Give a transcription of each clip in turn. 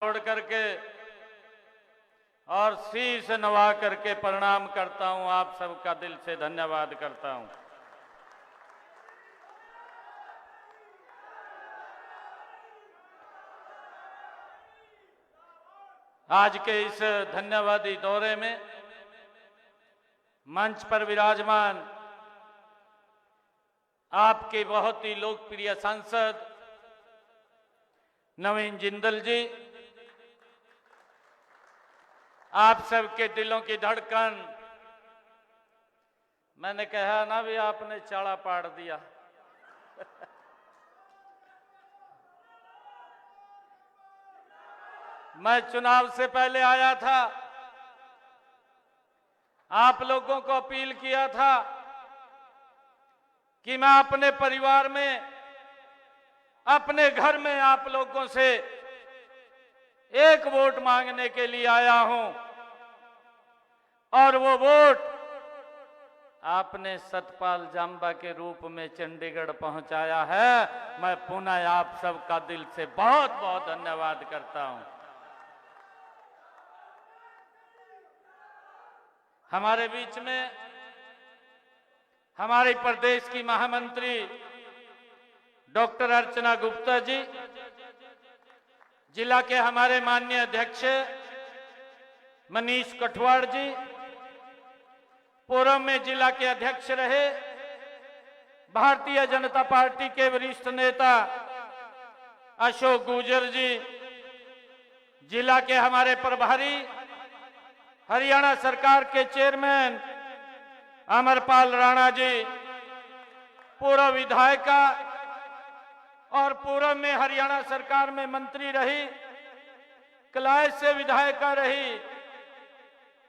छोड़ करके और शीश नवा करके प्रणाम करता हूं। आप सबका दिल से धन्यवाद करता हूं। आज के इस धन्यवादी दौरे में मंच पर विराजमान आपके बहुत ही लोकप्रिय सांसद नवीन जिंदल जी, आप सबके दिलों की धड़कन, मैंने कहा ना भी आपने चाड़ा पाड़ दिया। मैं चुनाव से पहले आया था, आप लोगों को अपील किया था कि मैं अपने परिवार में, अपने घर में आप लोगों से एक वोट मांगने के लिए आया हूं और वो वोट आपने सतपाल जांबा के रूप में चंडीगढ़ पहुंचाया है। मैं पुनः आप सबका दिल से बहुत बहुत धन्यवाद करता हूं। हमारे बीच में हमारे प्रदेश की महामंत्री डॉक्टर अर्चना गुप्ता जी, जिला के हमारे माननीय अध्यक्ष मनीष कठवाड़ जी, पूर्व में जिला के अध्यक्ष रहे भारतीय जनता पार्टी के वरिष्ठ नेता अशोक गुर्जर जी, जिला के हमारे प्रभारी हरियाणा सरकार के चेयरमैन अमरपाल राणा जी, पूर्व विधायिका और पूर्व में हरियाणा सरकार में मंत्री रही, कलाय से विधायिका रही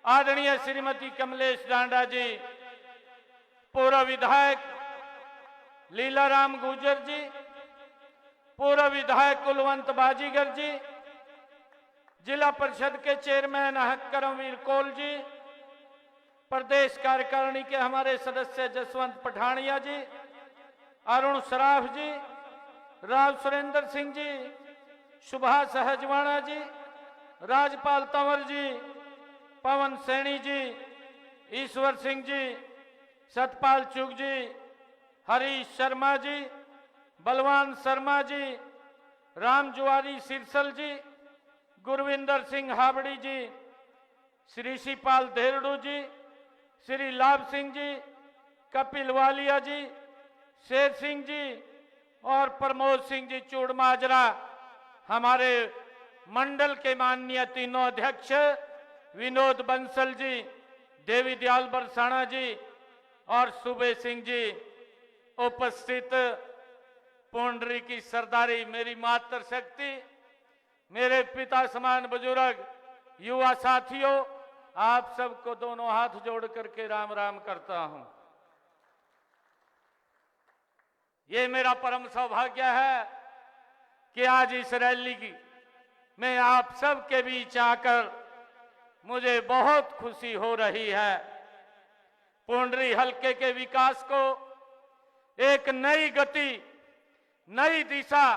आदरणीय श्रीमती कमलेश डांडा जी, पूर्व विधायक लीलाराम गुर्जर जी, पूर्व विधायक कुलवंत बाजीगर जी, जिला परिषद के चेयरमैन करमवीर कौल जी, प्रदेश कार्यकारिणी के हमारे सदस्य जसवंत पठानिया जी, अरुण सराफ जी, राव सुरेंद्र सिंह जी, सुभाष हजवाणा जी, राजपाल तंवर जी, पवन सैनी जी, ईश्वर सिंह जी, सतपाल चुग जी, हरीश शर्मा जी, बलवान शर्मा जी, राम जुआरी सिरसल जी, गुरविंदर सिंह हाबड़ी जी, श्री शिपाल धेरडू जी, श्री लाभ सिंह जी, कपिल वालिया जी, शेर सिंह जी और प्रमोद सिंह जी चूड़माजरा, हमारे मंडल के माननीय तीनों अध्यक्ष विनोद बंसल जी, देवी दयाल बरसाना जी और सुबे सिंह जी, उपस्थित पुंडरी की सरदारी, मेरी मातृशक्ति, मेरे पिता समान बुजुर्ग, युवा साथियों, आप सबको दोनों हाथ जोड़ करके राम राम करता हूं। ये मेरा परम सौभाग्य है कि आज इस रैली की में आप सब के बीच आकर मुझे बहुत खुशी हो रही है। पुंडरी हलके के विकास को एक नई गति, नई दिशा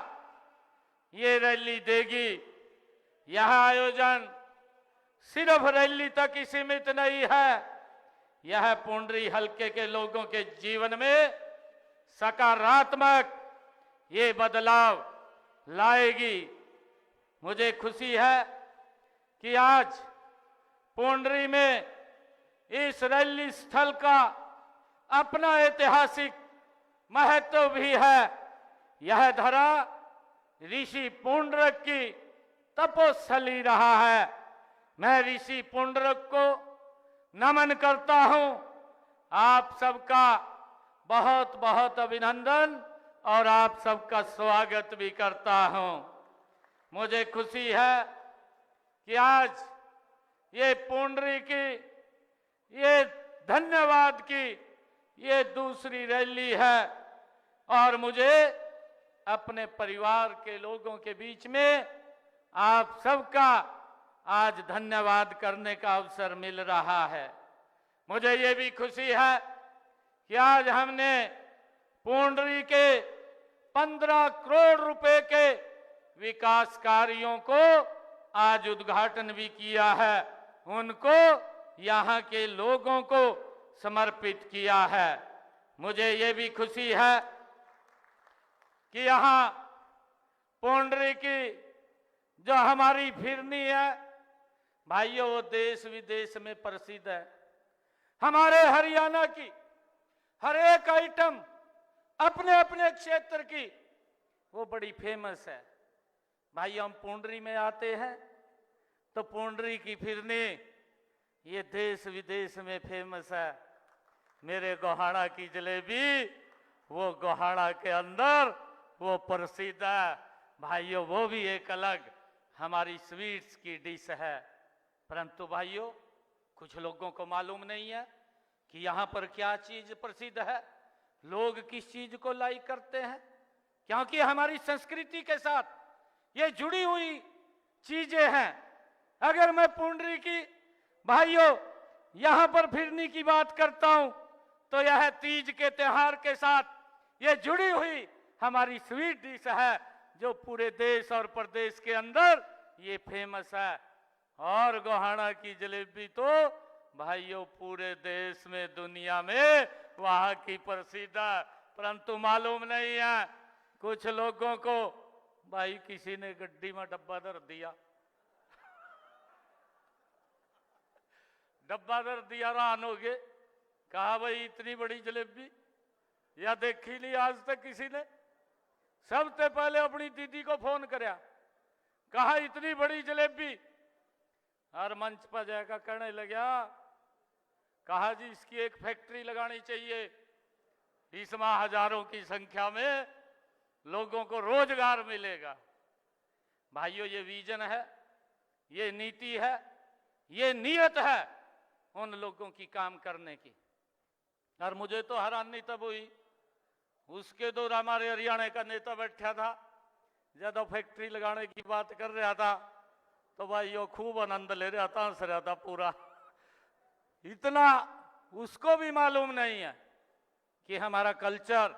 ये रैली देगी। यह आयोजन सिर्फ रैली तक ही सीमित नहीं है, यह पुंडरी हलके के लोगों के जीवन में सकारात्मक ये बदलाव लाएगी। मुझे खुशी है कि आज पुंडरी में इस रैली स्थल का अपना ऐतिहासिक महत्व भी है। यह धरा ऋषि पुंडरक की तपोस्थली रहा है। मैं ऋषि पुंडरक को नमन करता हूं। आप सबका बहुत बहुत अभिनंदन और आप सबका स्वागत भी करता हूं। मुझे खुशी है कि आज ये पुंडरी की, ये धन्यवाद की ये दूसरी रैली है और मुझे अपने परिवार के लोगों के बीच में आप सबका आज धन्यवाद करने का अवसर मिल रहा है। मुझे ये भी खुशी है कि आज हमने पुंडरी के 15 करोड़ रुपए के विकास कार्यों को आज उद्घाटन भी किया है, उनको यहाँ के लोगों को समर्पित किया है। मुझे ये भी खुशी है कि यहाँ पुंडरी की जो हमारी फिरनी है भाइयों, वो देश विदेश में प्रसिद्ध है। हमारे हरियाणा की हर एक आइटम अपने अपने क्षेत्र की वो बड़ी फेमस है। भाई हम पुंडरी में आते हैं तो पुंडरी की फिरनी ये देश विदेश में फेमस है। मेरे गोहाड़ा की जलेबी वो गोहाड़ा के अंदर वो प्रसिद्ध है भाइयों, वो भी एक अलग हमारी स्वीट्स की डिश है। परंतु भाइयों, कुछ लोगों को मालूम नहीं है कि यहाँ पर क्या चीज प्रसिद्ध है, लोग किस चीज को लाइक करते हैं, क्योंकि हमारी संस्कृति के साथ ये जुड़ी हुई चीजें हैं। अगर मैं पुंडरी की भाइयों यहाँ पर फिरनी की बात करता हूं तो यह तीज के त्योहार के साथ ये जुड़ी हुई हमारी स्वीट डिश है, जो पूरे देश और प्रदेश के अंदर ये फेमस है। और गोहाड़ा की जलेबी तो भाइयों पूरे देश में, दुनिया में वहां की प्रसिद्ध है। परंतु मालूम नहीं है कुछ लोगों को। भाई किसी ने गड्डी में डब्बा धर दिया, डब्बा धर दिया, रान हो गए। कहा भाई इतनी बड़ी जलेबी या देखी नहीं आज तक किसी ने। सबसे पहले अपनी दीदी को फोन करया, कहा इतनी बड़ी जलेबी। हर मंच पर जाकर कहने लगा, कहा जी इसकी एक फैक्ट्री लगानी चाहिए, इसमें हजारों की संख्या में लोगों को रोजगार मिलेगा। भाइयों ये विजन है, ये नीति है, ये नियत है उन लोगों की काम करने की। और मुझे तो हैरानी तब हुई, उसके दौर हमारे हरियाणा का नेता बैठा था, ज्यादा फैक्ट्री लगाने की बात कर रहा था, तो भाइयों खूब आनंद ले रहा था, हंस रहा था पूरा। इतना उसको भी मालूम नहीं है कि हमारा कल्चर,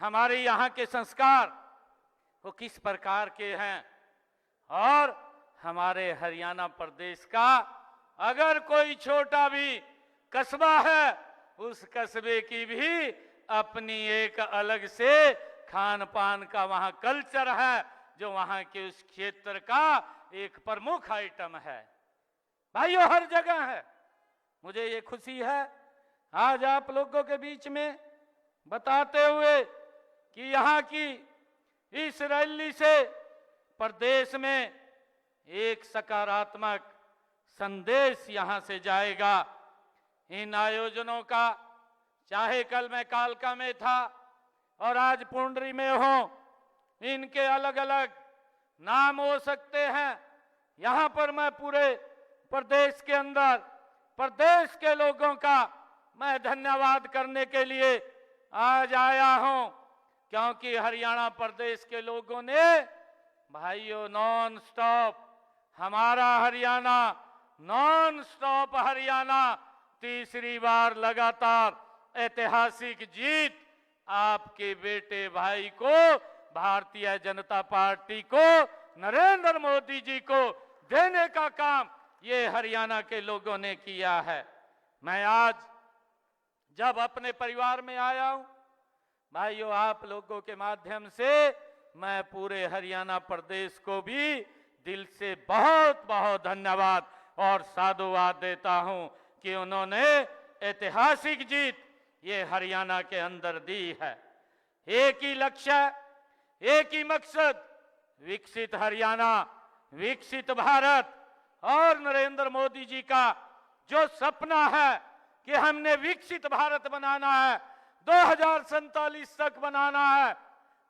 हमारे यहाँ के संस्कार वो किस प्रकार के हैं। और हमारे हरियाणा प्रदेश का अगर कोई छोटा भी कस्बा है, उस कस्बे की भी अपनी एक अलग से खान पान का वहां कल्चर है, जो वहां के उस क्षेत्र का एक प्रमुख आइटम है। भाइयों हर जगह है। मुझे ये खुशी है आज आप लोगों के बीच में बताते हुए कि यहाँ की इस रैली से प्रदेश में एक सकारात्मक संदेश यहाँ से जाएगा। इन आयोजनों का, चाहे कल मैं कालका में था और आज पुंडरी में हूं, इनके अलग अलग नाम हो सकते हैं। यहाँ पर मैं पूरे प्रदेश के अंदर प्रदेश के लोगों का मैं धन्यवाद करने के लिए आज आया हूं, क्योंकि हरियाणा प्रदेश के लोगों ने भाइयों नॉन स्टॉप हमारा हरियाणा, नॉन स्टॉप हरियाणा, तीसरी बार लगातार ऐतिहासिक जीत आपके बेटे भाई को, भारतीय जनता पार्टी को, नरेंद्र मोदी जी को देने का काम ये हरियाणा के लोगों ने किया है। मैं आज जब अपने परिवार में आया हूं भाइयों, आप लोगों के माध्यम से मैं पूरे हरियाणा प्रदेश को भी दिल से बहुत बहुत धन्यवाद और साधुवाद देता हूं कि उन्होंने ऐतिहासिक जीत ये हरियाणा के अंदर दी है। एक ही लक्ष्य, एक ही मकसद, विकसित हरियाणा, विकसित भारत। और नरेंद्र मोदी जी का जो सपना है कि हमने विकसित भारत बनाना है, 2047 तक बनाना है।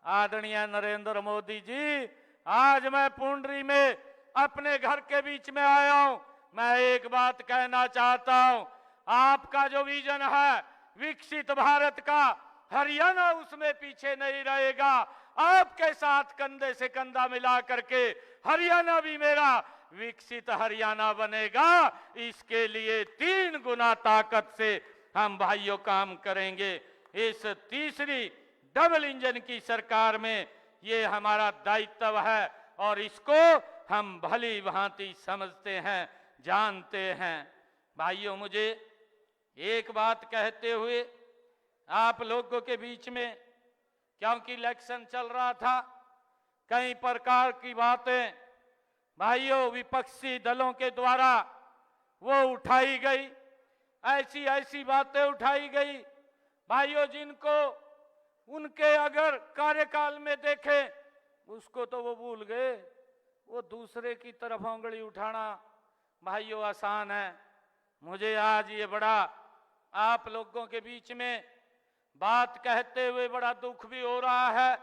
आदरणीय नरेंद्र मोदी जी, आज मैं पुंडरी में अपने घर के बीच में आया हूं। मैं एक बात कहना चाहता हूं, आपका जो विजन है विकसित भारत का, हरियाणा उसमें पीछे नहीं रहेगा। आपके साथ कंधे से कंधा मिला करके हरियाणा भी मेरा विकसित हरियाणा बनेगा। इसके लिए 3 गुना ताकत से हम भाइयों काम करेंगे। इस तीसरी डबल इंजन की सरकार में ये हमारा दायित्व है और इसको हम भली भांति समझते हैं, जानते हैं। भाइयों, मुझे एक बात कहते हुए आप लोगों के बीच में, क्योंकि इलेक्शन चल रहा था, कई प्रकार की बातें भाइयों विपक्षी दलों के द्वारा वो उठाई गई, ऐसी ऐसी बातें उठाई गई भाइयों जिनको उनके अगर कार्यकाल में देखें उसको तो वो भूल गए। वो दूसरे की तरफ उंगली उठाना भाइयों आसान है। मुझे आज ये बड़ा आप लोगों के बीच में बात कहते हुए बड़ा दुख भी हो रहा है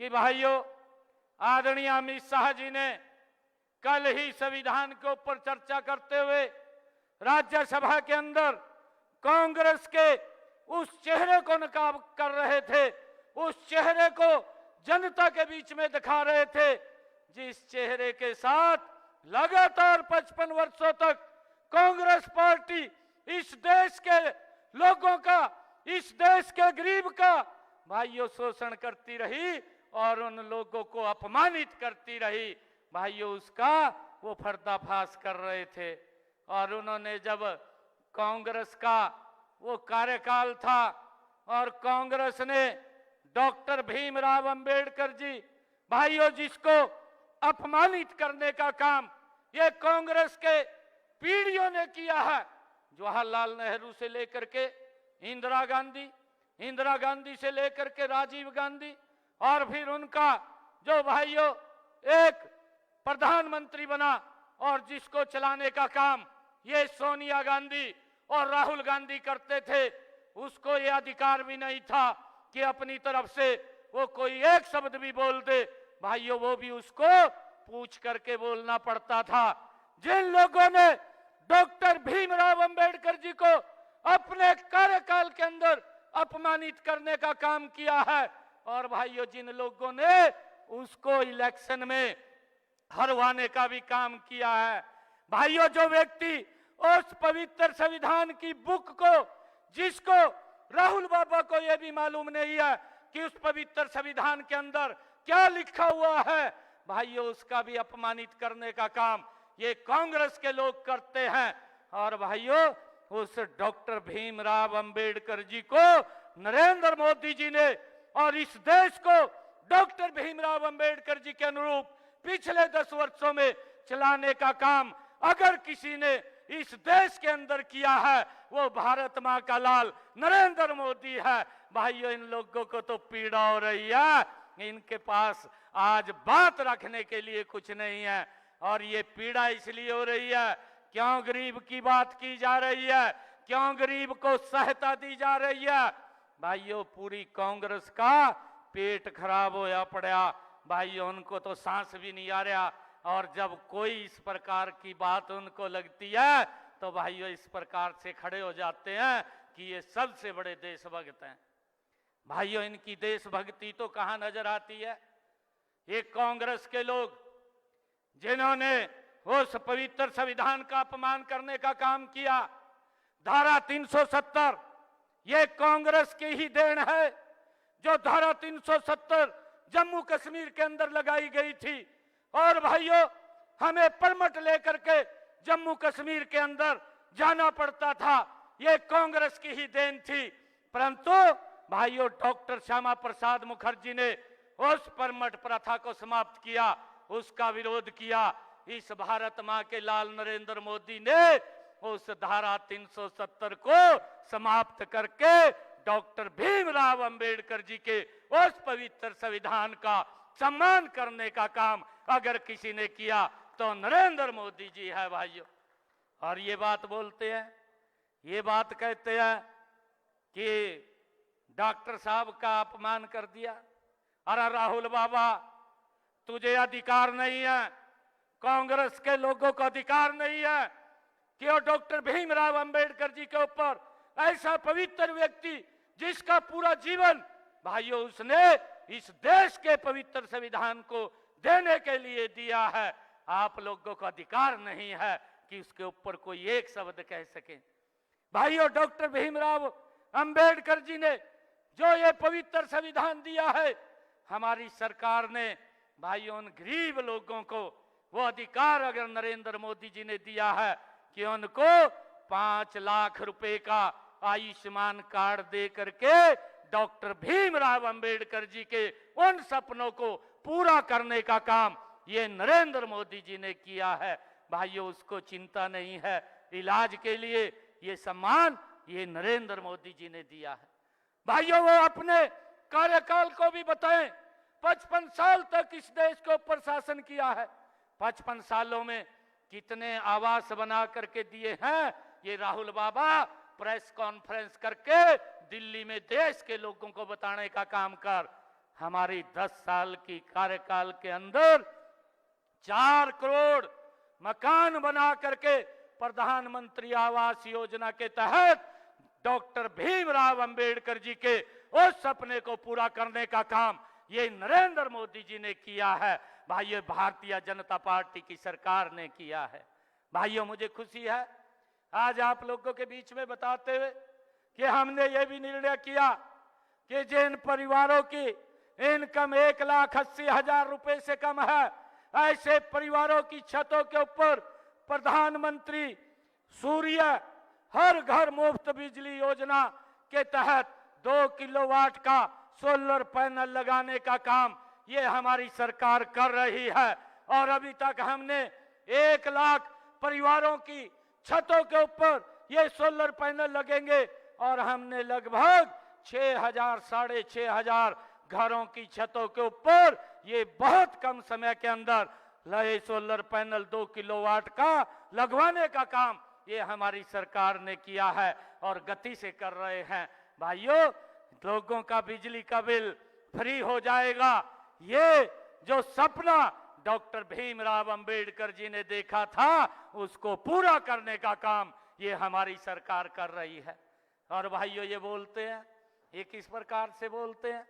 कि भाइयों आदरणीय अमित शाह जी ने कल ही संविधान के ऊपर चर्चा करते हुए राज्यसभा के अंदर कांग्रेस के उस चेहरे को नकाब कर रहे थे, उस चेहरे को जनता के बीच में दिखा रहे थे जिस चेहरे के साथ लगातार 55 वर्षों तक कांग्रेस पार्टी इस देश के लोगों का, इस देश के गरीब का भाइयों शोषण करती रही और उन लोगों को अपमानित करती रही। भाइयों उसका वो पर्दाफाश कर रहे थे। और उन्होंने जब कांग्रेस का वो कार्यकाल था और कांग्रेस ने डॉक्टर भीमराव अंबेडकर जी भाइयों जिसको अपमानित करने का काम ये कांग्रेस के पीढ़ियों ने किया है, जवाहरलाल नेहरू से लेकर के इंदिरा गांधी से लेकर के राजीव गांधी और फिर उनका जो भाइयों एक प्रधानमंत्री बना और जिसको चलाने का काम ये सोनिया गांधी और राहुल गांधी करते थे, उसको ये अधिकार भी नहीं था कि अपनी तरफ से वो कोई एक शब्द भी बोल दे। भाइयों वो भी उसको पूछ करके बोलना पड़ता था। जिन लोगों ने डॉक्टर भीमराव अंबेडकर जी को अपने कार्यकाल के अंदर अपमानित करने का काम किया है और भाइयों जिन लोगों ने उसको इलेक्शन में हरवाने का भी काम किया है। भाइयों जो व्यक्ति उस पवित्र संविधान की बुक को, जिसको राहुल बाबा को यह भी मालूम नहीं है कि उस पवित्र संविधान के अंदर क्या लिखा हुआ है, भाइयों उसका भी अपमानित करने का काम ये कांग्रेस के लोग करते हैं। और भाइयों उस डॉक्टर भीमराव अंबेडकर जी को नरेंद्र मोदी जी ने और इस देश को डॉक्टर भीमराव अंबेडकर जी के अनुरूप पिछले 10 वर्षों में चलाने का काम अगर किसी ने इस देश के अंदर किया है वो भारत मां का लाल नरेंद्र मोदी है। भाइयों इन लोगों को तो पीड़ा हो रही है, इनके पास आज बात रखने के लिए कुछ नहीं है। और ये पीड़ा इसलिए हो रही है क्यों गरीब की बात की जा रही है, क्यों गरीब को सहायता दी जा रही है। भाइयों पूरी कांग्रेस का पेट खराब होया पड़ा। भाइयों उनको तो सांस भी नहीं आ रहा और जब कोई इस प्रकार की बात उनको लगती है तो भाइयों इस प्रकार से खड़े हो जाते हैं कि ये सबसे बड़े देशभक्त हैं। भाइयों इनकी देशभक्ति तो कहां नजर आती है। ये कांग्रेस के लोग जिन्होंने उस पवित्र संविधान का अपमान करने का काम किया, धारा 370 ये कांग्रेस की ही देन है। जो धारा 370 जम्मू कश्मीर के अंदर लगाई गई थी और भाइयों हमें परमिट लेकर के जम्मू कश्मीर के अंदर जाना पड़ता था, ये कांग्रेस की ही देन थी। परंतु भाइयों डॉक्टर श्यामा प्रसाद मुखर्जी ने उस परमिट प्रथा को समाप्त किया, उसका विरोध किया। इस भारत मां के लाल नरेंद्र मोदी ने उस धारा 370 को समाप्त करके डॉक्टर भीमराव अंबेडकर जी के उस पवित्र संविधान का सम्मान करने का काम अगर किसी ने किया तो नरेंद्र मोदी जी है भाइयों। और ये बात बोलते हैं, ये बात कहते हैं कि डॉक्टर साहब का अपमान कर दिया। अरे राहुल बाबा तुझे अधिकार नहीं है, कांग्रेस के लोगों को अधिकार नहीं है कि वो डॉक्टर भीमराव अंबेडकर जी के ऊपर ऐसा पवित्र व्यक्ति जिसका पूरा जीवन भाइयों उसने इस देश के पवित्र संविधान को देने के लिए दिया है, आप लोगों को अधिकार नहीं है कि उसके ऊपर कोई एक शब्द कह सके। भाइयों डॉक्टर भीमराव अंबेडकर जी ने जो ये पवित्र संविधान दिया है, हमारी सरकार ने भाइयों उन गरीब लोगों को वो अधिकार अगर नरेंद्र मोदी जी ने दिया है कि उनको 5 लाख रुपए का आयुष्मान कार्ड दे करके डॉक्टर भीमराव अंबेडकर जी के उन सपनों को पूरा करने का काम ये नरेंद्र मोदी जी ने किया है। भाइयों, उसको चिंता नहीं है, इलाज के लिए ये सम्मान ये नरेंद्र मोदी जी ने दिया है। भाइयों, वो अपने कार्यकाल को भी बताएं। 55 साल तक इस देश को प्रशासन किया है। 55 सालों में कितने आवास बना करके दिए हैं, ये राहुल बाबा प्रेस कॉन्फ्रेंस करके दिल्ली में देश के लोगों को बताने का काम कर। हमारी 10 साल की कार्यकाल के अंदर 4 करोड़ मकान बना करके प्रधानमंत्री आवास योजना के तहत डॉक्टर भीमराव अंबेडकर जी के उस सपने को पूरा करने का काम ये नरेंद्र मोदी जी ने किया है। भाइयों, भारतीय जनता पार्टी की सरकार ने किया है। भाइयों, मुझे खुशी है आज आप लोगों के बीच में बताते हुए कि हमने ये भी निर्णय किया कि जिन परिवारों की इनकम 1,80,000 रुपए से कम है, ऐसे परिवारों की छतों के ऊपर प्रधानमंत्री सूर्य हर घर मुफ्त बिजली योजना के तहत 2 किलोवाट का सोलर पैनल लगाने का काम ये हमारी सरकार कर रही है। और अभी तक हमने 1 लाख परिवारों की छतों के ऊपर ये सोलर पैनल लगेंगे और हमने लगभग 6,000 साढ़े 6,000 घरों की छतों के ऊपर ये बहुत कम समय के अंदर लगे सोलर पैनल 2 किलोवाट का लगवाने का काम ये हमारी सरकार ने किया है और गति से कर रहे हैं। भाइयों, लोगों का बिजली का बिल फ्री हो जाएगा। ये जो सपना डॉक्टर भीमराव अंबेडकर जी ने देखा था उसको पूरा करने का काम ये हमारी सरकार कर रही है। और भाइयों, ये बोलते हैं, ये किस प्रकार से बोलते हैं?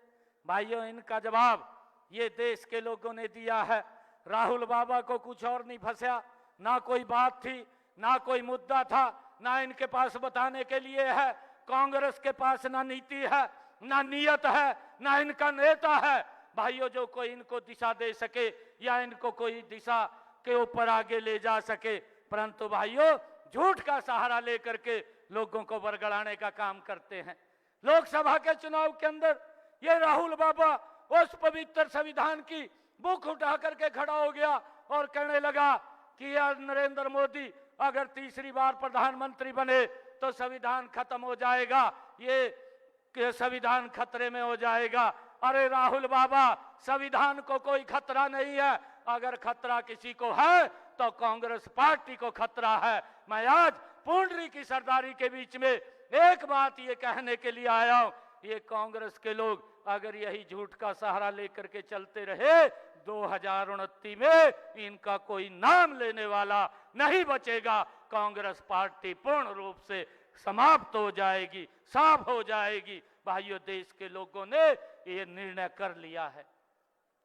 भाइयों, इनका जवाब ये देश के लोगों ने दिया है। राहुल बाबा को कुछ और नहीं फंसा, ना कोई बात थी, ना कोई मुद्दा था, ना इनके पास बताने के लिए है। कांग्रेस के पास ना नीति है, ना नियत है, ना इनका नेता है। भाइयों, जो कोई इनको दिशा दे सके या इनको कोई दिशा के ऊपर आगे ले जा सके, परंतु भाइयों झूठ का सहारा लेकर के लोगों को बरगड़ाने का काम करते हैं। लोकसभा के चुनाव के अंदर ये राहुल बाबा उस पवित्र संविधान की बुक उठा करके खड़ा हो गया और कहने लगा कि यार नरेंद्र मोदी अगर तीसरी बार प्रधानमंत्री बने तो संविधान खत्म हो जाएगा, ये संविधान खतरे में हो जाएगा। अरे राहुल बाबा, संविधान को कोई खतरा नहीं है। अगर खतरा किसी को है तो कांग्रेस पार्टी को खतरा है। मैं आज पुंडरी की सरदारी के बीच में एक बात ये कहने के लिए आया हूं, ये कांग्रेस के लोग अगर यही झूठ का सहारा लेकर के चलते रहे 2029 में इनका कोई नाम लेने वाला नहीं बचेगा। कांग्रेस पार्टी पूर्ण रूप से समाप्त हो जाएगी, साफ हो जाएगी। भाइयों, देश के लोगों ने ये निर्णय कर लिया है।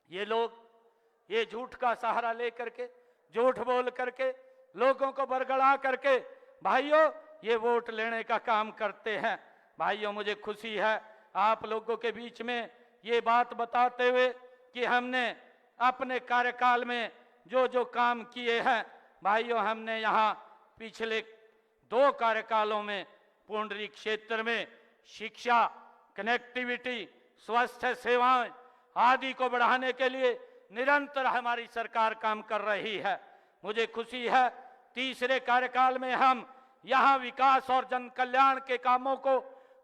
ये लोग ये झूठ का सहारा लेकर के, झूठ बोल करके, लोगों को बरगड़ा करके भाइयों ये वोट लेने का काम करते हैं। भाइयों, मुझे खुशी है आप लोगों के बीच में ये बात बताते हुए कि हमने अपने कार्यकाल में जो जो काम किए हैं। भाइयों, हमने यहाँ पिछले 2 कार्यकालों में पुंडरी क्षेत्र में शिक्षा, कनेक्टिविटी, स्वास्थ्य सेवाएं आदि को बढ़ाने के लिए निरंतर हमारी सरकार काम कर रही है। मुझे खुशी है तीसरे कार्यकाल में हम यहाँ विकास और जन कल्याण के कामों को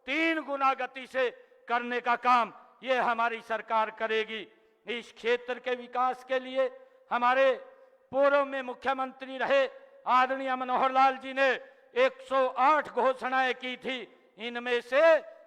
3 गुना गति से करने का काम ये हमारी सरकार करेगी। इस क्षेत्र के विकास के लिए हमारे पूर्व में मुख्यमंत्री रहे आदरणीय मनोहर लाल जी ने 108 घोषणाएं की थी। इनमें से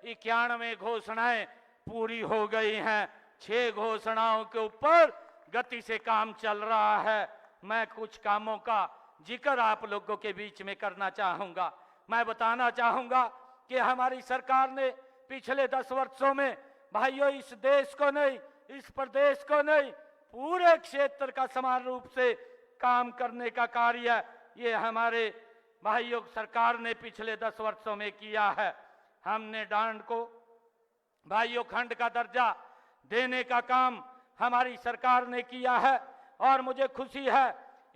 91 घोषणाएं पूरी हो गई हैं। 6 घोषणाओं के ऊपर गति से काम चल रहा है। मैं कुछ कामों का जिक्र आप लोगों के बीच में करना चाहूंगा। मैं बताना चाहूंगा कि हमारी सरकार ने पिछले 10 वर्षों में भाइयों इस देश को नहीं, इस प्रदेश को नहीं, पूरे क्षेत्र का समान रूप से काम करने का कार्य ये हमारे भाइयों सरकार ने पिछले 10 वर्षों में किया है। हमने डांड को भाइयों खंड का दर्जा देने का काम हमारी सरकार ने किया है और मुझे खुशी है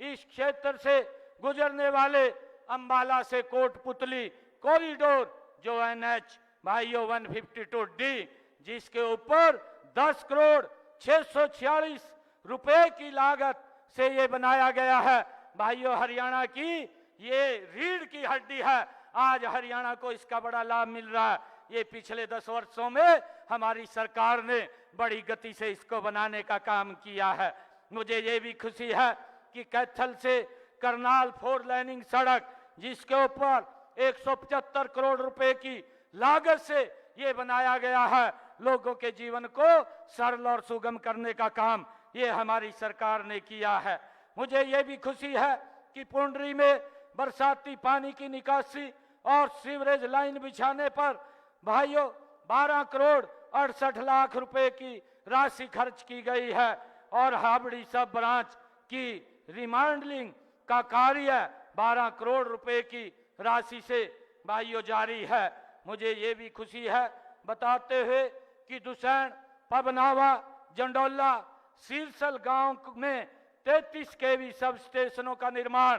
इस क्षेत्र से गुजरने वाले अंबाला से कोटपुतली कॉरिडोर जो NH भाइयों 152D, जिसके ऊपर 10 करोड़ 646 रुपए की लागत से ये बनाया गया है। भाइयों, हरियाणा की ये रीढ़ की हड्डी है। आज हरियाणा को इसका बड़ा लाभ मिल रहा है। ये पिछले 10 वर्षों में हमारी सरकार ने बड़ी गति से इसको बनाने का काम किया है। मुझे ये भी खुशी है कि कैथल से करनाल 4 लेनिंग सड़क, जिसके ऊपर 175 करोड़ रुपए की लागत से ये बनाया गया है, लोगों के जीवन को सरल और सुगम करने का काम ये हमारी सरकार ने किया है। मुझे ये भी खुशी है कि पुंडरी में बरसाती पानी की निकासी और सीवरेज लाइन बिछाने पर भाइयों 12 करोड़ 68 लाख रुपए की राशि खर्च की गई है और हाबड़ी सब ब्रांच की रिमॉडलिंग का कार्य 12 करोड़ रुपए की राशि से भाइयों जारी है। मुझे ये भी खुशी है बताते हुए कि दुसैन, पबनावा, जंडोला, सिरसल गांव में 33 केवी सब स्टेशनों का निर्माण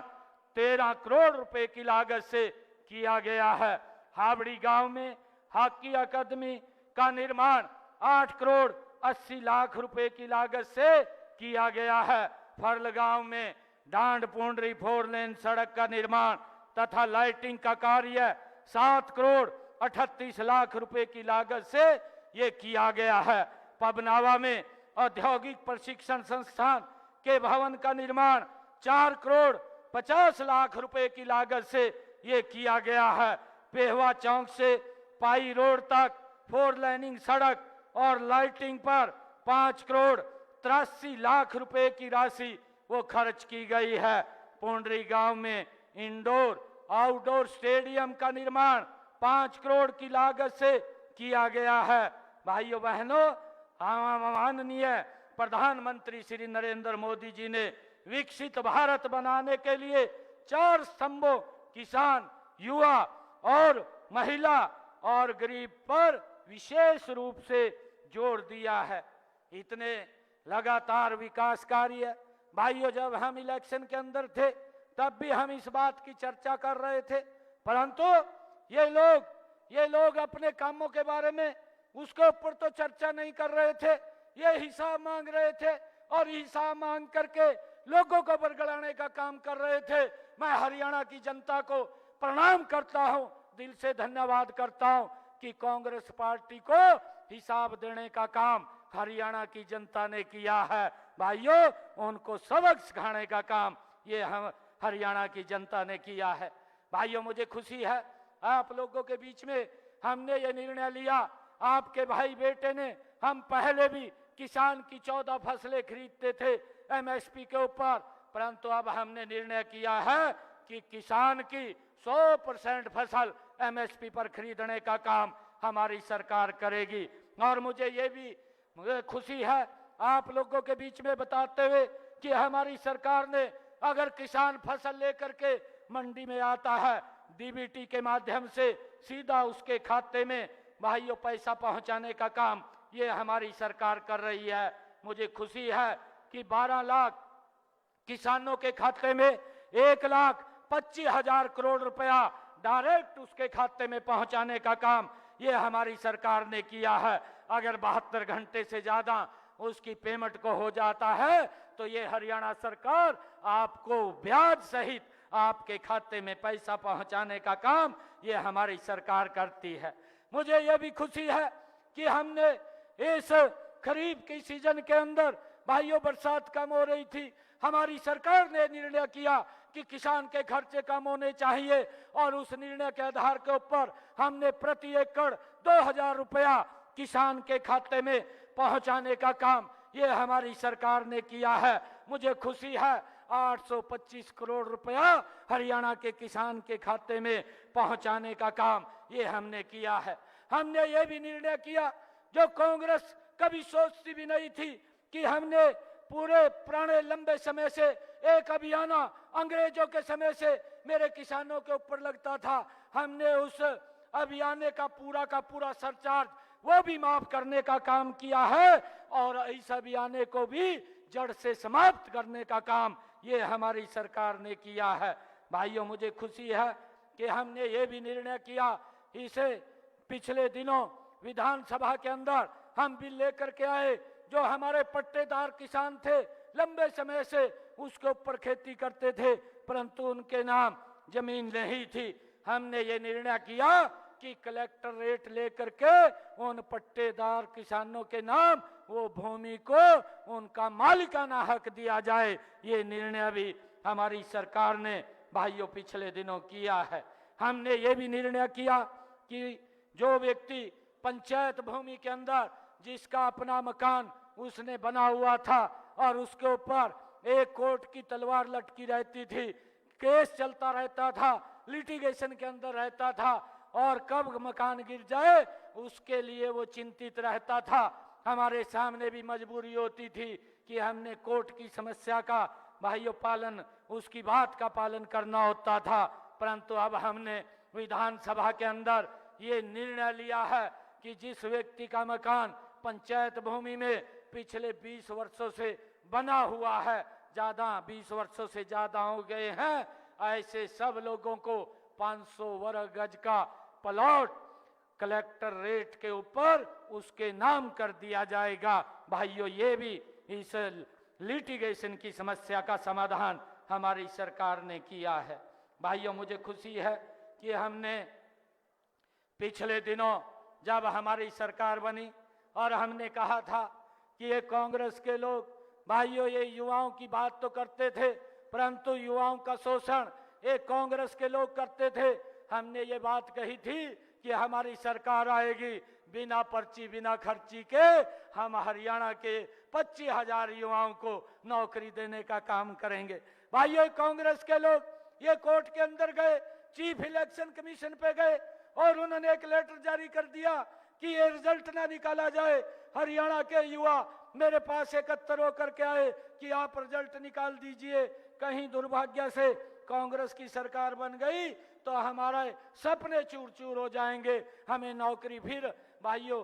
13 करोड़ रुपए की लागत से किया गया है। हाबड़ी गांव में हॉकी अकादमी का निर्माण 8 करोड़ 80 लाख रुपए की लागत से किया गया है। फर्ल गांव में डांड पुंडरी 4 लेन सड़क का निर्माण तथा लाइटिंग का कार्य 7 करोड़ 38 लाख रुपए की लागत से ये किया गया है। पबनावा में औद्योगिक प्रशिक्षण संस्थान के भवन का निर्माण 4 करोड़ 50 लाख रुपए की लागत से ये किया गया है। पेहवा चौक से पाई रोड तक 4 लेनिंग सड़क और लाइटिंग पर 5 करोड़ 83 लाख रुपए की राशि वो खर्च की गई है। पुंडरी गांव में इंडोर आउटडोर स्टेडियम का निर्माण 5 करोड़ की लागत से किया गया है। भाइयों बहनों, माननीय प्रधानमंत्री श्री नरेंद्र मोदी जी ने विकसित भारत बनाने के लिए 4 स्तंभों किसान, युवा और महिला और गरीब पर विशेष रूप से जोर दिया है। इतने लगातार विकास कार्य भाइयों, जब हम इलेक्शन के अंदर थे तब भी हम इस बात की चर्चा कर रहे थे, परंतु ये लोग अपने कामों के बारे में उसके ऊपर तो चर्चा नहीं कर रहे थे। ये हिसाब मांग रहे थे और हिसाब मांग करके लोगों को बरगलाने का काम कर रहे थे। मैं हरियाणा की जनता को प्रणाम करता हूं, दिल से धन्यवाद करता हूं कि कांग्रेस पार्टी को हिसाब देने का काम हरियाणा की जनता ने किया है। भाइयों, उनको सबक सिखाने का काम ये हम हरियाणा की जनता ने किया है। भाइयों, मुझे खुशी है आप लोगों के बीच में हमने ये निर्णय लिया। आपके भाई बेटे ने, हम पहले भी किसान की 14 फसलें खरीदते थे MSP के ऊपर, परंतु अब हमने निर्णय किया है कि किसान की 100% फसल MSP पर खरीदने का काम हमारी सरकार करेगी। और मुझे ये भी खुशी है आप लोगों के बीच में बताते हुए कि हमारी सरकार ने अगर किसान फसल लेकर के मंडी में आता है, DBT के माध्यम से सीधा उसके खाते में भाइयों पैसा पहुंचाने का काम ये हमारी सरकार कर रही है। मुझे खुशी है कि 12 लाख किसानों के खाते में 1,25,000 करोड़ रुपया डायरेक्ट उसके खाते में पहुंचाने का काम ये हमारी सरकार ने किया है। अगर 72 घंटे से ज्यादा उसकी पेमेंट को हो जाता है तो ये हरियाणा सरकार आपको ब्याज सहित आपके खाते में पैसा पहुंचाने का काम ये हमारी सरकार करती है। मुझे ये भी खुशी है कि हमने इस खरीफ के सीजन के अंदर भाइयों बरसात कम हो रही थी, हमारी सरकार ने निर्णय किया कि किसान के खर्चे कम होने चाहिए और उस निर्णय के आधार के ऊपर हमने प्रति एकड़ 2,000 रुपया किसान के खाते में पहुंचाने का काम ये हमारी सरकार ने किया है। मुझे खुशी है 825 करोड़ रुपया हरियाणा के किसान के खाते में पहुंचाने का काम ये हमने किया है। हमने ये भी निर्णय किया जो कांग्रेस कभी सोचती भी नहीं थी कि हमने पूरे पुराने लंबे समय से एक अभियान अंग्रेजों के समय से मेरे किसानों के ऊपर लगता था, हमने उस अभियान का पूरा सरचार्ज वो भी माफ करने का काम किया है और इस अभियान को भी जड़ से समाप्त करने का काम ये हमारी सरकार ने किया है। भाइयों, मुझे खुशी है कि हमने ये भी निर्णय किया, इसे पिछले दिनों विधानसभा के अंदर हम बिल लेकर के आए। जो हमारे पट्टेदार किसान थे, लंबे समय से उसके ऊपर खेती करते थे, परंतु उनके नाम जमीन नहीं थी। हमने ये निर्णय किया कि कलेक्टर रेट लेकर के उन पट्टेदार किसानों के नाम वो भूमि को उनका मालिकाना हक दिया जाए। ये निर्णय भी हमारी सरकार ने भाइयों पिछले दिनों किया है। हमने ये भी निर्णय किया कि जो व्यक्ति पंचायत भूमि के अंदर जिसका अपना मकान उसने बना हुआ था और उसके ऊपर एक कोर्ट की तलवार लटकी रहती थी, केस चलता रहता था, लिटिगेशन के अंदर रहता था और कब मकान गिर जाए उसके लिए वो चिंतित रहता था। हमारे सामने भी मजबूरी होती थी कि हमने कोर्ट की समस्या का भाइयों पालन, उसकी बात का पालन करना होता था। परंतु अब हमने विधानसभा के अंदर ये निर्णय लिया है कि जिस व्यक्ति का मकान पंचायत भूमि में पिछले 20 वर्षों से बना हुआ है, 20 वर्षों से ज्यादा हो गए हैं, ऐसे सब लोगों को 500 वर्ग गज का प्लॉट कलेक्टर रेट के ऊपर उसके नाम कर दिया जाएगा। भाइयों, ये भी इस लिटिगेशन की समस्या का समाधान हमारी सरकार ने किया है। भाइयों, मुझे खुशी है कि हमने पिछले दिनों जब हमारी सरकार बनी और हमने कहा था कि ये कांग्रेस के लोग भाइयों ये युवाओं की बात तो करते थे, परंतु युवाओं का शोषण ये कांग्रेस के लोग करते थे। हमने ये बात कही थी कि हमारी सरकार आएगी, बिना पर्ची बिना खर्ची के हम हरियाणा के 25,000 युवाओं को नौकरी देने का काम करेंगे। भाइयों, कांग्रेस के लोग ये कोर्ट के अंदर गए, चीफ इलेक्शन कमीशन पे गए और उन्होंने एक लेटर जारी कर दिया कि ये रिजल्ट ना निकाला जाए। हरियाणा के युवा मेरे पास एकत्र होकर के आए कि आप रिजल्ट निकाल दीजिए, कहीं दुर्भाग्य से कांग्रेस की सरकार बन गई तो हमारे सपने चूर चूर हो जाएंगे, हमें नौकरी फिर भाइयों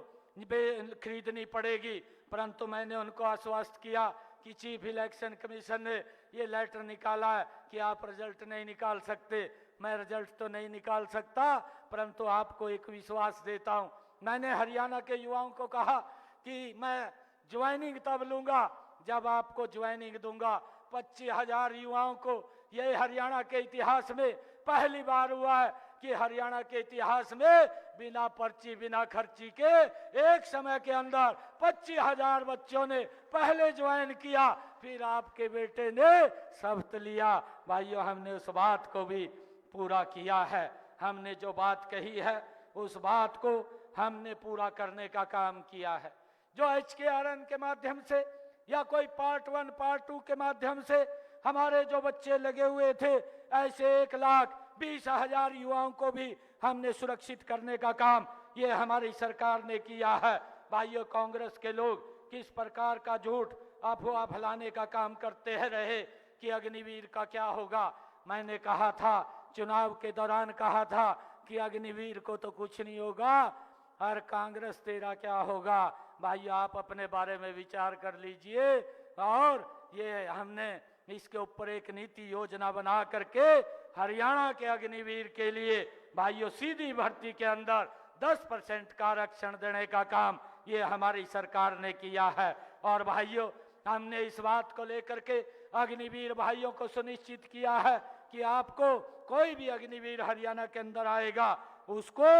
खरीदनी पड़ेगी। परंतु मैंने उनको आश्वस्त किया कि चीफ इलेक्शन कमीशन ने ये लेटर निकाला है कि आप रिजल्ट नहीं निकाल सकते। मैं रिजल्ट तो नहीं निकाल सकता, परंतु आपको एक विश्वास देता हूं। मैंने हरियाणा के युवाओं को कहा कि मैं ज्वाइनिंग तब लूंगा जब आपको ज्वाइनिंग दूंगा। 25,000 युवाओं को, ये हरियाणा के इतिहास में पहली बार हुआ है कि हरियाणा के इतिहास में बिना पर्ची बिना खर्ची के एक समय के अंदर 25,000 बच्चों ने पहले ज्वाइन किया, फिर आपके बेटे ने शपथ लिया। भाइयों, हमने उस बात को भी पूरा किया है। हमने जो बात कही है उस बात को हमने पूरा करने का काम किया है। जो HKRN के माध्यम से या कोई पार्ट 1 पार्ट 2 के माध्यम से हमारे जो बच्चे लगे हुए थे, ऐसे 1,20,000 युवाओं को भी हमने सुरक्षित करने का काम ये हमारी सरकार ने किया है। भाइयों, कांग्रेस के लोग किस प्रकार का झूठ अफवाह फैलाने का काम करते रहे कि अग्निवीर का क्या होगा। मैंने कहा था, चुनाव के दौरान कहा था कि अग्निवीर को तो कुछ नहीं होगा और कांग्रेस तेरा क्या होगा। भाइयों, आप अपने बारे में विचार कर लीजिए। और ये हमने इसके ऊपर एक नीति योजना बना करके हरियाणा के अग्निवीर के लिए भाइयों सीधी भर्ती के अंदर 10% का आरक्षण देने का काम ये हमारी सरकार ने किया है। और भाइयों, हमने इस बात को लेकर के अग्निवीर भाइयों को सुनिश्चित किया है कि आपको कोई भी अग्निवीर हरियाणा के अंदर आएगा उसको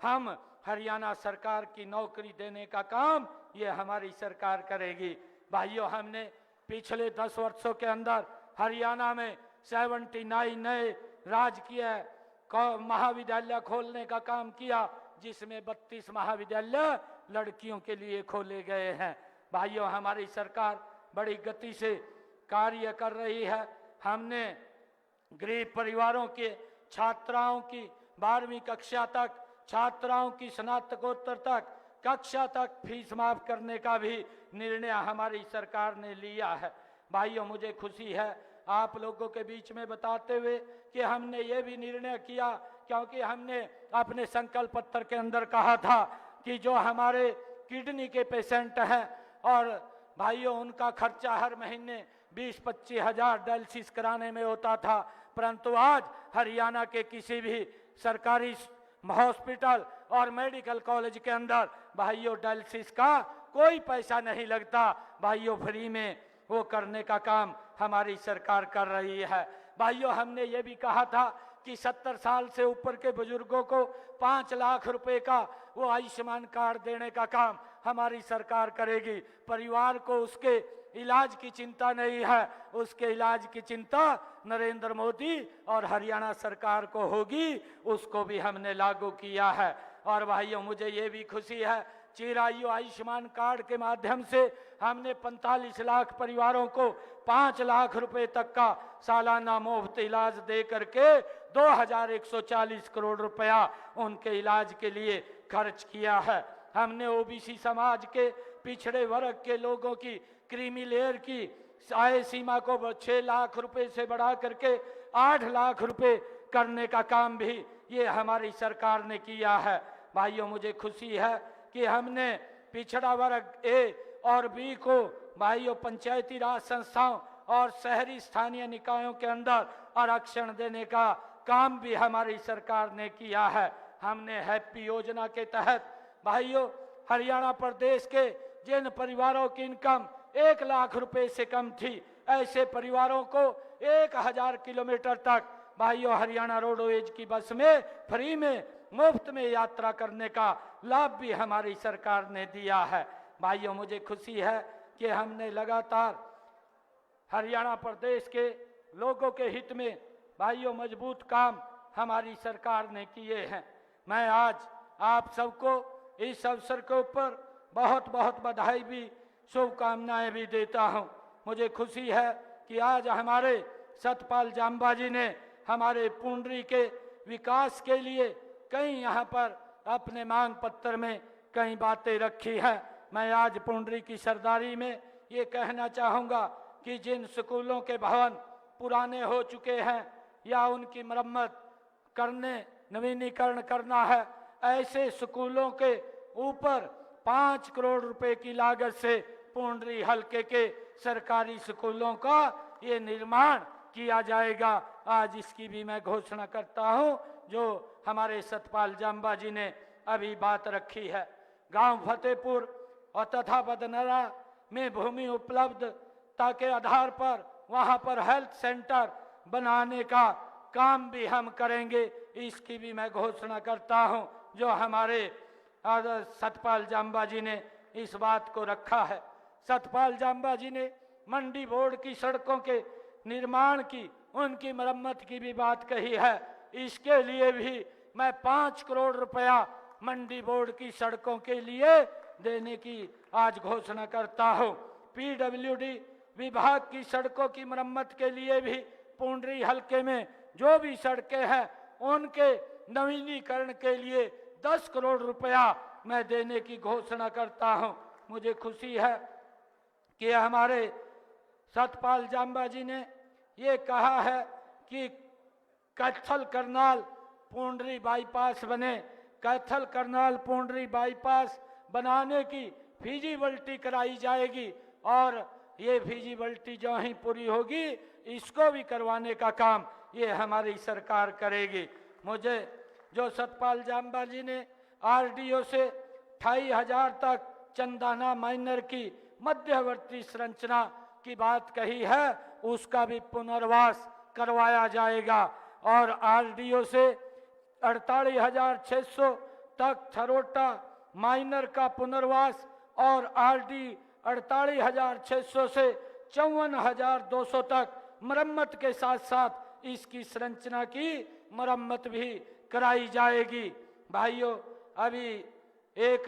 हम हरियाणा सरकार की नौकरी देने का काम ये हमारी सरकार करेगी। भाइयों, हमने पिछले 10 वर्षों के अंदर हरियाणा में 79 नए राजकीय महाविद्यालय खोलने का काम किया, जिसमें 32 महाविद्यालय लड़कियों के लिए खोले गए हैं। भाइयों, हमारी सरकार बड़ी गति से कार्य कर रही है। हमने गरीब परिवारों के छात्राओं की 12वीं कक्षा तक, छात्राओं की स्नातकोत्तर तक कक्षा तक फीस माफ करने का भी निर्णय हमारी सरकार ने लिया है। भाइयों, मुझे खुशी है आप लोगों के बीच में बताते हुए कि हमने ये भी निर्णय किया, क्योंकि हमने अपने संकल्प पत्र के अंदर कहा था कि जो हमारे किडनी के पेशेंट हैं और भाइयों उनका खर्चा हर महीने 20-25 हजार डायलिसिस कराने में होता था, परंतु आज हरियाणा के किसी भी सरकारी हॉस्पिटल और मेडिकल कॉलेज के अंदर भाइयों डायलिसिस का कोई पैसा नहीं लगता। भाइयों फ्री में वो करने का काम हमारी सरकार कर रही है। भाइयों हमने ये भी कहा था कि 70 साल से ऊपर के बुजुर्गों को 5 लाख रुपए का वो आयुष्मान कार्ड देने का काम हमारी सरकार करेगी। परिवार को उसके इलाज की चिंता नहीं है, उसके इलाज की चिंता नरेंद्र मोदी और हरियाणा सरकार को होगी, उसको भी हमने लागू किया है। और भाइयों मुझे ये भी खुशी है, चिरायु आयुष्मान कार्ड के माध्यम से हमने 45 लाख परिवारों को 5 लाख रुपए तक का सालाना मुफ्त इलाज दे करके 2140 करोड़ रुपया उनके इलाज के लिए खर्च किया है। हमने ओबीसी समाज के पिछड़े वर्ग के लोगों की क्रीमी लेयर की आय सीमा को 6 लाख रुपए से बढ़ा करके 8 लाख रुपए करने का काम भी ये हमारी सरकार ने किया है। भाइयों मुझे खुशी है कि हमने पिछड़ा वर्ग ए और बी को भाइयों पंचायती राज संस्थाओं और शहरी स्थानीय निकायों के अंदर आरक्षण देने का काम भी हमारी सरकार ने किया है। हमने हैप्पी योजना के तहत भाइयों हरियाणा प्रदेश के जिन परिवारों की इनकम 1 लाख रुपए से कम थी, ऐसे परिवारों को 1000 किलोमीटर तक भाइयों हरियाणा रोडवेज की बस में फ्री में मुफ्त में यात्रा करने का लाभ भी हमारी सरकार ने दिया है। भाइयों मुझे खुशी है कि हमने लगातार हरियाणा प्रदेश के लोगों के हित में भाइयों मजबूत काम हमारी सरकार ने किए हैं। मैं आज आप सबको इस अवसर के ऊपर बहुत बहुत बधाई भी शुभकामनाएं भी देता हूं। मुझे खुशी है कि आज हमारे सतपाल जांबा जी ने हमारे पुंडरी के विकास के लिए कई यहाँ पर अपने मांग पत्र में कई बातें रखी हैं। मैं आज पुंडरी की सरदारी में ये कहना चाहूँगा कि जिन स्कूलों के भवन पुराने हो चुके हैं या उनकी मरम्मत करने नवीनीकरण करना है, ऐसे स्कूलों के ऊपर 5 करोड़ रुपए की लागत से पुंडरी हलके के सरकारी स्कूलों का ये निर्माण किया जाएगा। आज इसकी भी मैं घोषणा करता हूं जो हमारे सतपाल जांबा जी ने अभी बात रखी है। गांव फतेहपुर और तथा बदनरा में भूमि उपलब्धता के आधार पर वहां पर हेल्थ सेंटर बनाने का काम भी हम करेंगे, इसकी भी मैं घोषणा करता हूं जो हमारे सतपाल जांबा जी ने इस बात को रखा है। सतपाल जांबा जी ने मंडी बोर्ड की सड़कों के निर्माण की, उनकी मरम्मत की भी बात कही है। इसके लिए भी मैं 5 करोड़ रुपया मंडी बोर्ड की सड़कों के लिए देने की आज घोषणा करता हूं। पीडब्ल्यूडी विभाग की सड़कों की मरम्मत के लिए भी पुंडरी हलके में जो भी सड़कें हैं उनके नवीनीकरण के लिए 10 करोड़ रुपया मैं देने की घोषणा करता हूं। मुझे खुशी है कि हमारे सतपाल जांबा जी ने ये कहा है कि कैथल करनाल पुंडरी बाईपास बने। कैथल करनाल पुंडरी बाईपास बनाने की फिजिबिलिटी कराई जाएगी और ये फिजिबिलिटी जो ही पूरी होगी इसको भी करवाने का काम ये हमारी सरकार करेगी। मुझे जो सतपाल जांबा जी ने आरडीओ से 25,000 तक चंदाना माइनर की मध्यवर्ती संरचना की बात कही है, उसका भी पुनर्वास करवाया जाएगा और आरडीओ से 48,600 तक थरोटा माइनर का पुनर्वास और आरडी 48,600 से 54,200 तक मरम्मत के साथ साथ इसकी संरचना की मरम्मत भी कराई जाएगी। भाइयों अभी एक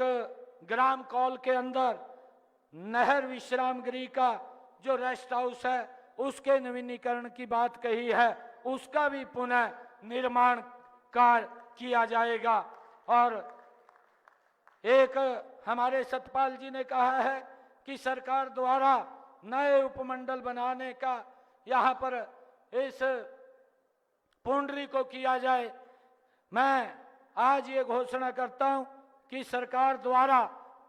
ग्राम कॉल के अंदर नहर विश्राम गृह का जो रेस्ट हाउस है उसके नवीनीकरण की बात कही है, उसका भी पुनः निर्माण कार्य किया जाएगा। और एक हमारे सतपाल जी ने कहा है कि सरकार द्वारा नए उपमंडल बनाने का यहाँ पर इस पुंडरी को किया जाए। मैं आज ये घोषणा करता हूँ कि सरकार द्वारा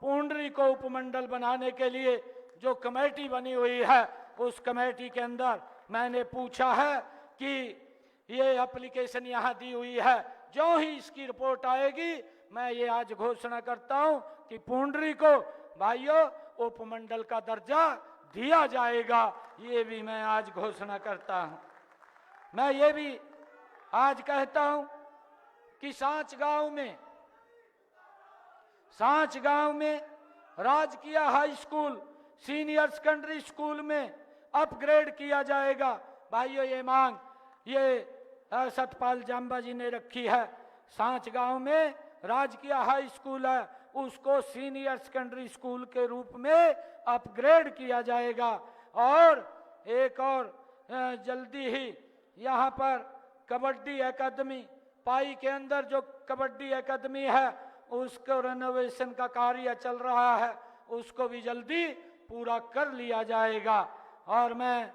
पुंडरी को उपमंडल बनाने के लिए जो कमेटी बनी हुई है उस कमेटी के अंदर मैंने पूछा है कि ये एप्लीकेशन यहाँ दी हुई है, जो ही इसकी रिपोर्ट आएगी मैं ये आज घोषणा करता हूं कि पुंडरी को भाइयों उपमंडल का दर्जा दिया जाएगा। ये भी मैं आज घोषणा करता हूं। मैं ये भी आज कहता हूं कि सांच गांव में राजकीय high school senior secondary school में अपग्रेड किया जाएगा। भाइयों ये मांग ये सतपाल जांबा जी ने रखी है। सांच गांव में राजकीय हाई स्कूल है, उसको सीनियर सेकेंडरी स्कूल के रूप में अपग्रेड किया जाएगा। और एक और जल्दी ही यहाँ पर कबड्डी एकेडमी पाई के अंदर जो कबड्डी एकेडमी है उसको रेनोवेशन का कार्य चल रहा है, उसको भी जल्दी पूरा कर लिया जाएगा। और मैं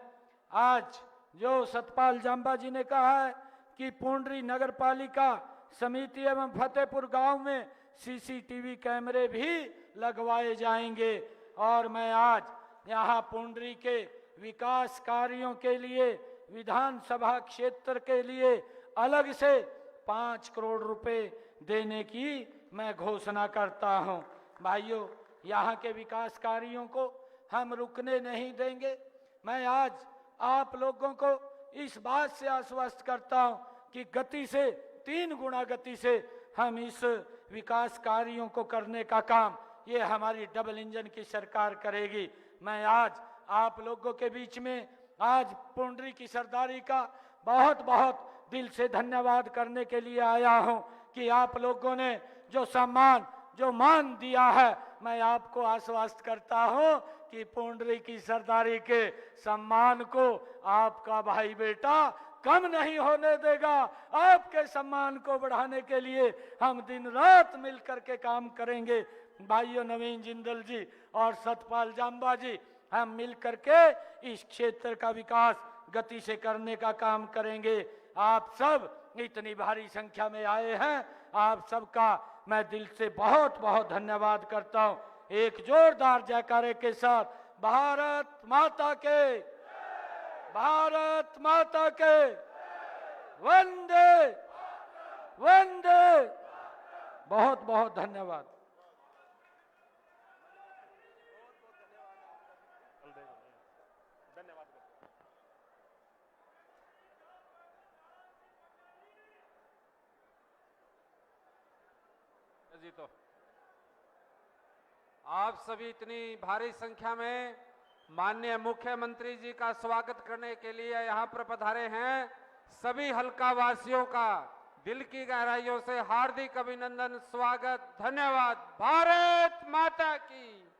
आज जो सतपाल जांबा जी ने कहा है कि पुंडरी नगर पालिका समिति एवं फतेहपुर गांव में सीसीटीवी कैमरे भी लगवाए जाएंगे। और मैं आज यहाँ पुंडरी के विकास कार्यों के लिए विधानसभा क्षेत्र के लिए अलग से 5 करोड़ रुपए देने की मैं घोषणा करता हूँ। भाइयों यहाँ के विकास कार्यों को हम रुकने नहीं देंगे। मैं आज आप लोगों को इस बात से आश्वस्त करता हूं कि गति से 3 गुना गति से हम इस विकास कार्यों को करने का काम ये हमारी डबल इंजन की सरकार करेगी। मैं आज आप लोगों के बीच में आज पुंडरी की सरदारी का बहुत बहुत दिल से धन्यवाद करने के लिए आया हूं कि आप लोगों ने जो सम्मान जो मान दिया है, मैं आपको आश्वस्त करता हूं कि पुंडरी की सरदारी के सम्मान को आपका भाई बेटा कम नहीं होने देगा। आपके सम्मान को बढ़ाने के लिए हम दिन रात मिलकर के काम करेंगे। भाइयों नवीन जिंदल जी और सतपाल जांबा जी हम मिलकर के इस क्षेत्र का विकास गति से करने का काम करेंगे। आप सब इतनी भारी संख्या में आए हैं, आप सबका मैं दिल से बहुत बहुत धन्यवाद करता हूं। एक जोरदार जयकारे के साथ भारत माता के, भारत माता के, वंदे वंदे। बहुत बहुत धन्यवाद। जी तो आप सभी इतनी भारी संख्या में माननीय मुख्यमंत्री जी का स्वागत करने के लिए यहाँ पर पधारे हैं। सभी हल्का वासियों का दिल की गहराइयों से हार्दिक अभिनंदन, स्वागत, धन्यवाद। भारत माता की।